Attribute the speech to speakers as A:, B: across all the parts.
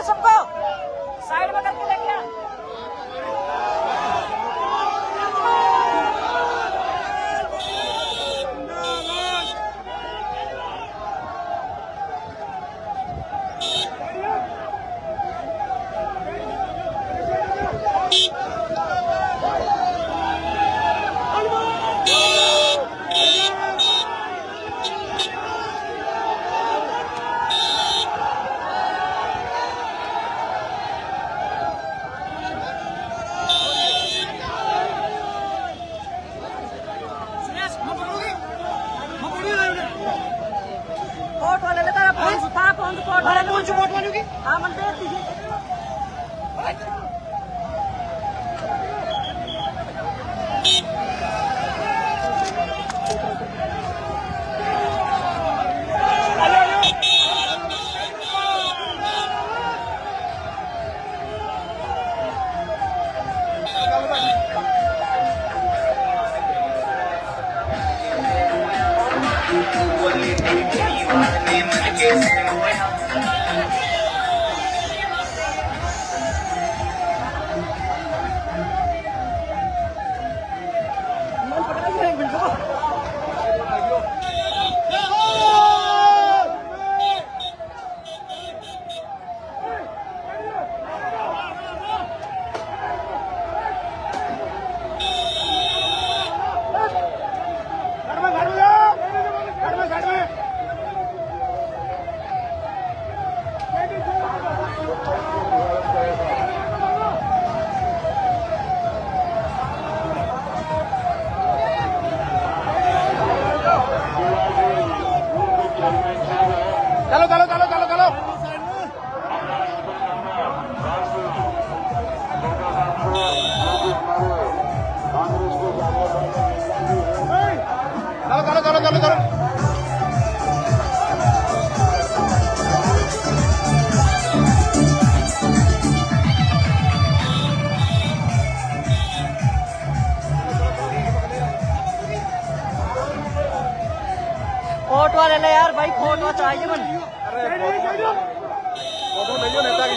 A: सबको साइड में करके लेके आ। कोट वाले ने तेरा फोन था, फोन कोट वाले ने कोट वाले की हां मन दे दी। चलो चलो चलो चलो चलो चलो चलो चलो चलो फोटो वाले ले यार भाई, फोटो चाहिए मन। फोटो ले लो नेता की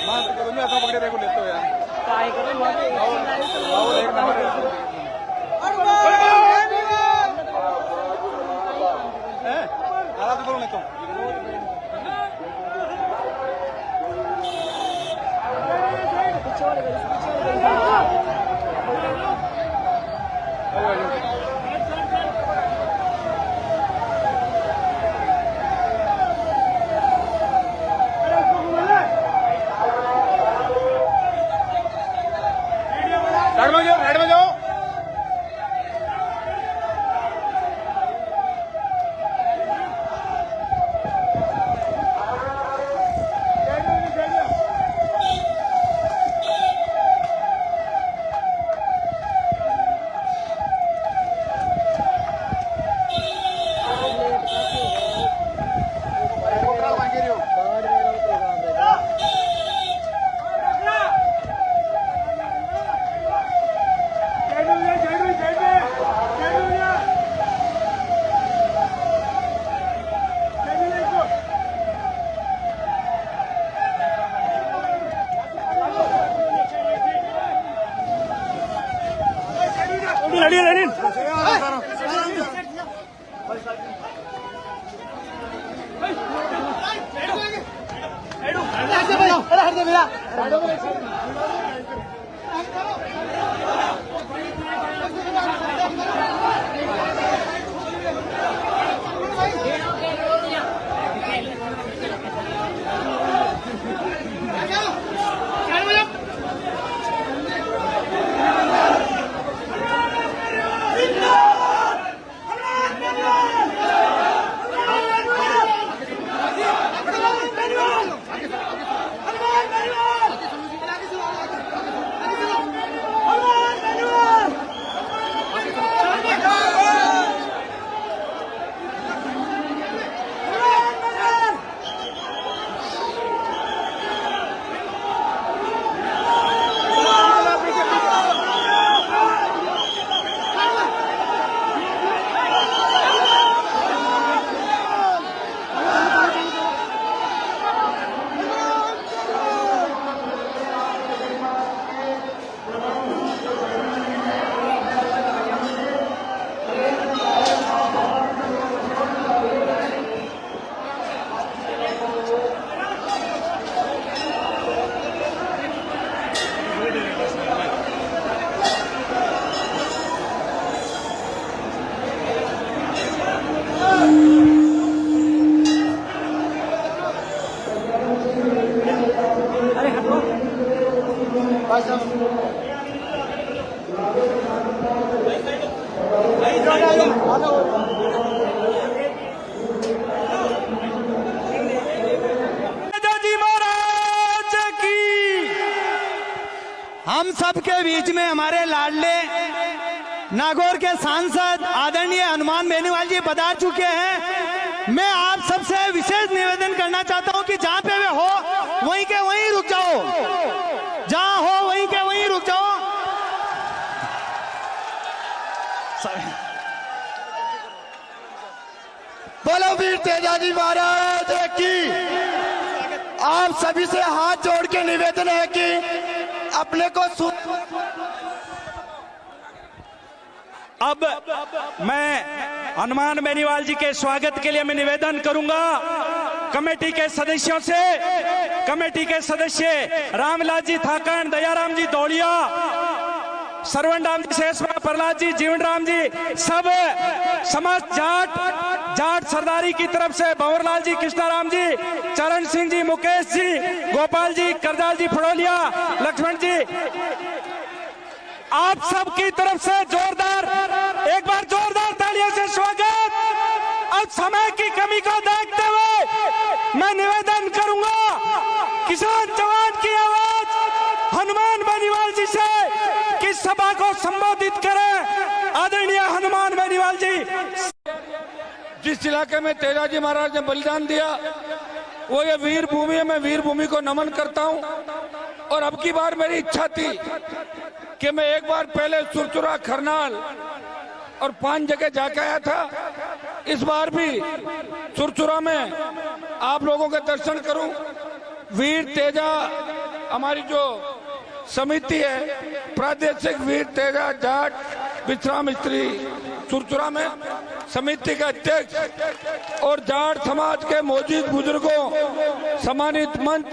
A: मां तो मैं अपना पकड़े देखो लेते हो यार काय करो आओ एक नंबर है आला तो करो नहीं तो राइट में जाओ, राइट में जाओ।
B: हम सबके बीच में हमारे लाडले नागौर के सांसद आदरणीय हनुमान बेनीवाल जी पधार चुके हैं। मैं आप सबसे विशेष निवेदन करना चाहता हूं कि जहां पे वे हो वहीं के वहीं रुक जाओ, जहां हो वहीं के वहीं रुक जाओ।
C: बोलो वीर तेजाजी महाराज की। आप सभी से हाथ जोड़ के निवेदन है कि अपने को
D: अब मैं हनुमान बेनीवाल जी के स्वागत के लिए मैं निवेदन करूंगा कमेटी के सदस्यों से। कमेटी के सदस्य रामलाल जी थाकन, दयाराम जी दौड़िया, सरवण राम जी शेषवा, प्रहलाद जी, जीवन राम जी, सब समस्त जाट सरदारी की तरफ से भंवरलाल जी, कृष्णाराम जी, चरण सिंह जी, मुकेश जी, गोपाल जी, करदाल जी, फड़ोलिया, लक्ष्मण जी, आप सब की तरफ से जोरदार, एक बार जोरदार तालियों से स्वागत। अब समय की कमी को देखते हुए मैं निवेदन करूंगा किसान जवान की आवाज हनुमान बेनीवाल जी से कि सभा को संबोधित करें। आदरणीय हनुमान बेनीवाल जी।
A: जिस इलाके में तेजाजी महाराज ने बलिदान दिया वो ये वीर भूमि है। मैं वीर भूमि को नमन करता हूं। और अब की बार मेरी इच्छा थी कि मैं एक बार पहले सुरचुरा, खरनाल और 5 जगह जाकर आया था। इस बार भी सुरचुरा में आप लोगों के दर्शन करूं। वीर तेजा हमारी जो समिति है, प्रादेशिक वीर तेजा जाट विश्राम स्त्री सुरचुरा में समिति के अध्यक्ष और जाट समाज के मौजूद बुजुर्गों, सम्मानित मंच,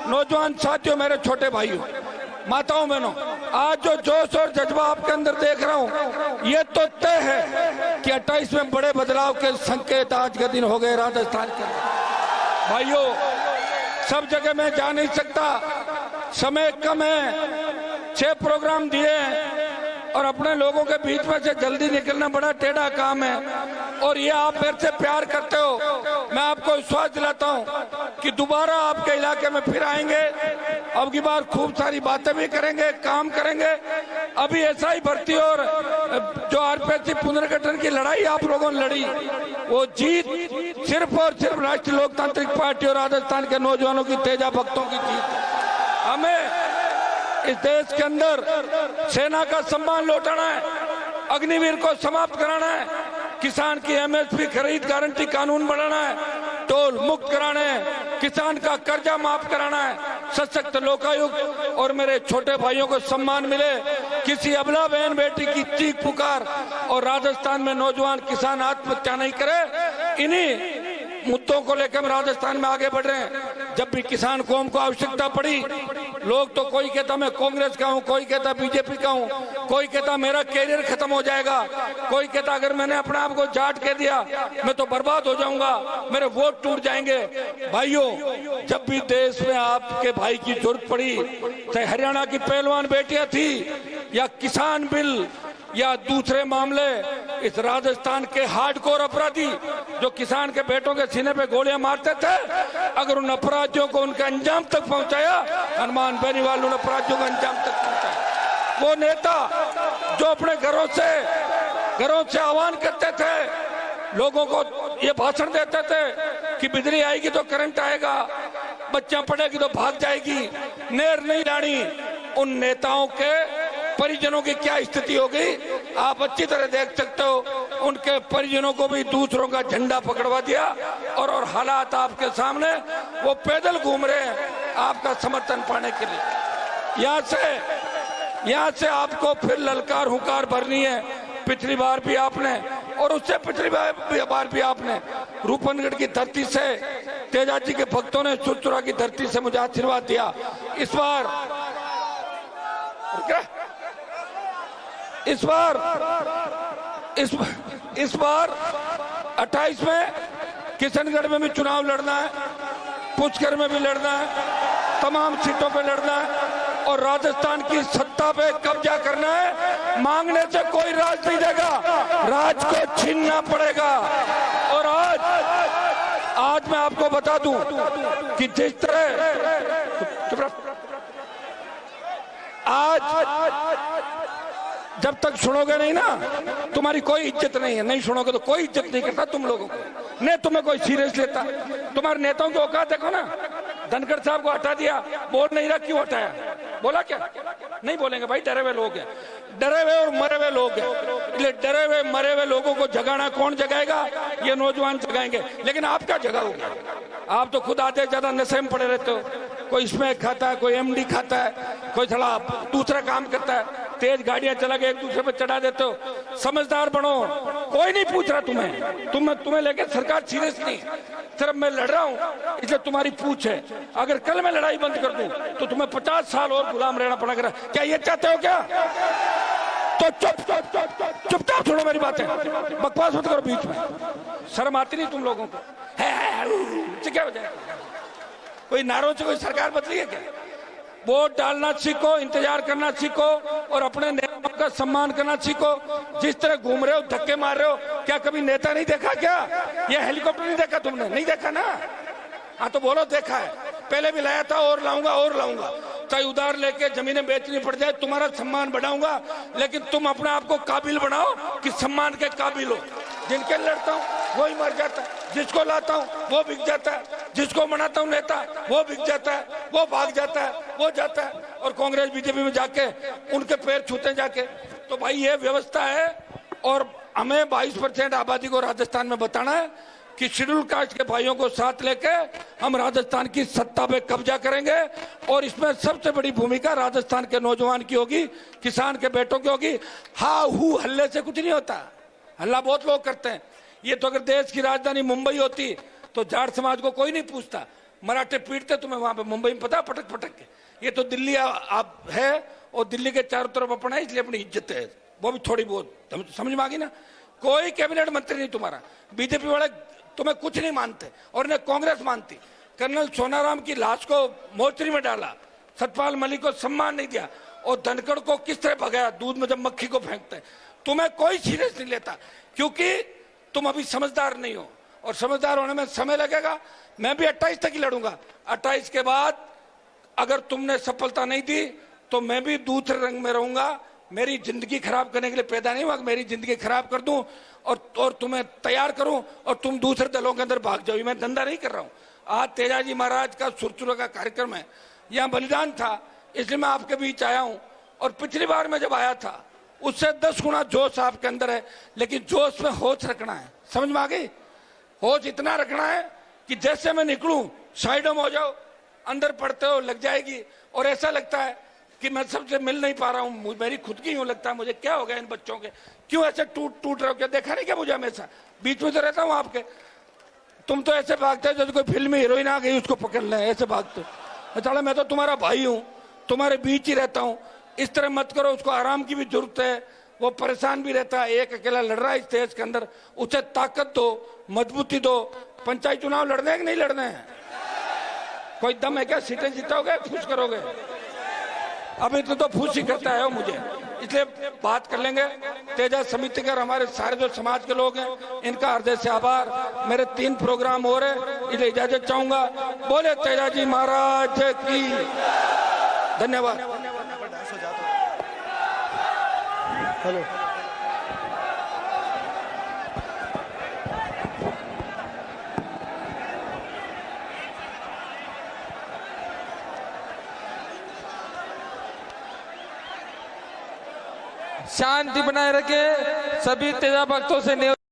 A: नौजवान साथियों, मेरे छोटे भाइयों, माताओं, बहनों, आज जो जोश और जज्बा आपके अंदर देख रहा हूं, ये तो तय है कि 28 में बड़े बदलाव के संकेत आज के दिन हो गए राजस्थान के अंदर। भाइयों, सब जगह मैं जा नहीं सकता, समय कम है, 6 प्रोग्राम दिए और अपने लोगों के बीच में से जल्दी निकलना बड़ा टेढ़ा काम है। और ये आप मेरे से प्यार करते हो, मैं आपको विश्वास दिलाता हूं कि दोबारा आपके इलाके में फिर आएंगे। अब की बार खूब सारी बातें भी करेंगे, काम करेंगे। अभी ऐसा ही भर्ती और जो आरपीएससी पुनर्गठन की लड़ाई आप लोगों ने लड़ी, वो जीत सिर्फ और सिर्फ राष्ट्रीय लोकतांत्रिक पार्टी और राजस्थान के नौजवानों की, तेजा भक्तों की जीत। हमें इस देश के अंदर सेना का सम्मान लौटाना है, अग्निवीर को समाप्त कराना है, किसान की एमएसपी खरीद गारंटी कानून बढ़ाना है, टोल मुक्त कराना है, किसान का कर्जा माफ कराना है, सशक्त लोकायुक्त और मेरे छोटे भाइयों को सम्मान मिले, किसी अबला बहन बेटी की चीख पुकार और राजस्थान में नौजवान किसान आत्महत्या नहीं करे। इन्हीं मुद्दों को लेकर राजस्थान में आगे बढ़ रहे हैं। जब भी किसान कौम को आवश्यकता पड़ी, लोग तो कोई कहता मैं कांग्रेस का हूं, कोई कहता बीजेपी का हूं, कोई कहता मेरा कैरियर खत्म हो जाएगा, कोई कहता अगर मैंने अपने आप को जाट कह दिया मैं तो बर्बाद हो जाऊंगा, मेरे वोट टूट जाएंगे। भाइयों, जब भी देश में आपके भाई की जरूरत पड़ी, चाहे हरियाणा की पहलवान बेटियां थी या किसान बिल या दूसरे मामले, इस राजस्थान के हार्डकोर अपराधी जो किसान के बेटों के सीने पे गोलियां मारते थे, अगर उन अपराधियों को उनके अंजाम तक पहुंचाया, हनुमान बेनीवाल उन अपराधियों को अंजाम तक पहुंचाया। वो नेता जो अपने घरों से आह्वान करते थे, लोगों को ये भाषण देते थे कि बिजली आएगी तो करंट आएगा, बच्चियां पढ़ेगी तो भाग जाएगी, नेर नहीं डाणी, उन नेताओं के परिजनों की क्या स्थिति हो गई आप अच्छी तरह देख सकते हो। उनके परिजनों को भी दूसरों का झंडा पकड़वा दिया और हालात आपके सामने, वो पैदल घूम रहे हैं आपका समर्थन पाने के लिए। यहाँ से आपको फिर ललकार हुंकार भरनी है। पिछली बार भी आपने और उससे पिछली बार भी आपने रूपनगढ़ की धरती से, तेजाजी के भक्तों ने सुरचुरा की धरती से मुझे आशीर्वाद दिया। इस बार 28 में किशनगढ़ में भी चुनाव लड़ना है। पुष्कर में भी लड़ना है, तमाम सीटों पे लड़ना है और राजस्थान की सत्ता पे कब्जा करना है। मांगने से कोई राज नहीं देगा, राज को छीनना पड़ेगा। और आज मैं आपको बता दूं कि जिस तरह आज जब तक सुनोगे नहीं ना, तुम्हारी कोई इज्जत नहीं है। नहीं सुनोगे तो कोई इज्जत नहीं करता तुम लोगों को, नहीं तुम्हें कोई सीरियस लेता। तुम्हारे नेताओं की औकात देखो ना, धनखड़ साहब को हटा दिया, बोल नहीं रहा, क्यों हटाया? बोला क्या? नहीं बोलेंगे भाई, डरे हुए लोग हैं, डरे हुए और मरे हुए लोग हैं। इसलिए डरे हुए मरे हुए लोगों को जगाना कौन जगाएगा? ये नौजवान जगाएंगे। लेकिन आप क्या जगाओगे? आप तो खुद आधे ज्यादा नशे में पड़े रहते हो। कोई इसमें खाता है, कोई एमडी खाता है, कोई थोड़ा दूसरा काम करता है, तेज गाड़ियां चला के एक दूसरे पे चढ़ा देते हो। समझदार बनो, कोई नहीं पूछ रहा तुम्हें लेके सरकार सीरियस नहीं। सिर्फ मैं लड़ रहा हूं इसलिए तुम्हारी पूछ है। अगर कल मैं लड़ाई बंद कर दूं तो तुम्हें 50 साल और गुलाम रहना पड़ेगा। क्या ये चाहते हो क्या? तो चुपचाप सुनो मेरी बातें, बकवास मत करो बीच में। शर्म आती नहीं तुम लोगों को? क्या वजह? कोई नारों से कोई सरकार बदली है क्या? वोट डालना सीखो, इंतजार करना सीखो और अपने नेताओं का सम्मान करना सीखो। जिस तरह घूम रहे हो, धक्के मार रहे हो, क्या कभी नेता नहीं देखा क्या? ये हेलीकॉप्टर नहीं देखा तुमने? नहीं देखा ना? हाँ तो बोलो देखा है। पहले भी लाया था और लाऊंगा। चाहे उधार लेके जमीनें बेचनी पड़ जाए, तुम्हारा सम्मान बढ़ाऊंगा। लेकिन तुम अपने आप को काबिल बनाओ कि सम्मान के काबिल हो। जिनके लड़ता हूँ वही मर जाता है, जिसको लाता हूँ वो बिक जाता है, जिसको मनाता हूँ नेता वो बिक जाता है, वो भाग जाता है, वो जाता है और कांग्रेस बीजेपी में जाके उनके पैर छूते जाके। तो भाई ये व्यवस्था है और हमें 22% आबादी को राजस्थान में बताना है कि शेड्यूल कास्ट के भाइयों को साथ लेके हम राजस्थान की सत्ता पे कब्जा करेंगे। और इसमें सबसे बड़ी भूमिका राजस्थान के नौजवान की होगी, किसान के बेटों की होगी। हाँ हू हल्ले से कुछ नहीं होता, हल्ला बहुत लोग करते हैं। ये तो अगर देश की राजधानी मुंबई होती तो जाट समाज को कोई नहीं पूछता, मराठे पीटते तुम्हें वहां पे मुंबई में, पता पटक के। ये तो दिल्ली आप है और दिल्ली के चारों तरफ अपना है, इसलिए अपनी इज्जत है, वो भी थोड़ी बहुत समझ में आ गई ना। कोई कैबिनेट मंत्री नहीं तुम्हारा, बीजेपी वाले तुम्हें कुछ नहीं मानते और इन्हें कांग्रेस मानती। कर्नल सोनाराम की लाश को मोर्चरी में डाला, सतपाल मलिक को सम्मान नहीं दिया और धनखड़ को किस तरह भगाया, दूध में जब मक्खी को फेंकते हैं। तुम्हें कोई सीरियस नहीं लेता क्योंकि तुम अभी समझदार नहीं हो और समझदार होने में समय लगेगा। मैं भी 28 तक ही लड़ूंगा। 28 के बाद अगर तुमने सफलता नहीं दी तो मैं भी दूसरे रंग में रहूंगा। मेरी जिंदगी खराब करने के लिए पैदा नहीं हुआ, मेरी जिंदगी खराब कर दूं और तुम्हें तैयार करूं और तुम दूसरे दलों के अंदर भाग जाओ। मैं धंधा नहीं कर रहा हूं। आज तेजाजी महाराज का सुरचुरा का कार्यक्रम है, यहाँ बलिदान था, इसलिए मैं आपके बीच आया हूं। और पिछली बार मैं जब आया था उससे 10 गुना जोश आपके अंदर है, लेकिन जोश में होश रखना है। समझ में आ गई? होश इतना रखना है कि जैसे मैं निकलूं साइडों में हो जाओ, अंदर पड़ते हो लग जाएगी और ऐसा लगता है कि मैं सबसे मिल नहीं पा रहा हूं। मेरी खुद की यूं लगता है मुझे, क्या हो गया इन बच्चों के, क्यों ऐसे टूट रहे हो? क्या देखा नहीं क्या मुझे? हमेशा बीच में तो रहता हूं आपके। तुम तो ऐसे भागते हो जैसे कोई फिल्म हीरोइन आ गई उसको पकड़ ले, ऐसे भागते हो। मैं तो तुम्हारा भाई हूं, तुम्हारे बीच ही रहता हूं। इस तरह मत करो, उसको आराम की भी जरूरत है, वो परेशान भी रहता है, एक अकेला लड़ रहा है इस देश के अंदर। उसे ताकत दो, मजबूती दो। पंचायत चुनाव लड़ने हैं कि नहीं लड़ने हैं? कोई दम है क्या? सीटें जीतोगे, खुश करोगे? अभी तो फूस ही करता है मुझे, इसलिए बात कर लेंगे। तेजा समिति कर हमारे सारे जो समाज के लोग हैं इनका हृदय से आभार। मेरे 3 प्रोग्राम हो रहे, इसलिए इजाजत चाहूंगा। बोले तेजाजी महाराज की धन्यवाद।
C: हेलो
E: शांति बनाए रखे। सभी तेजा भक्तों से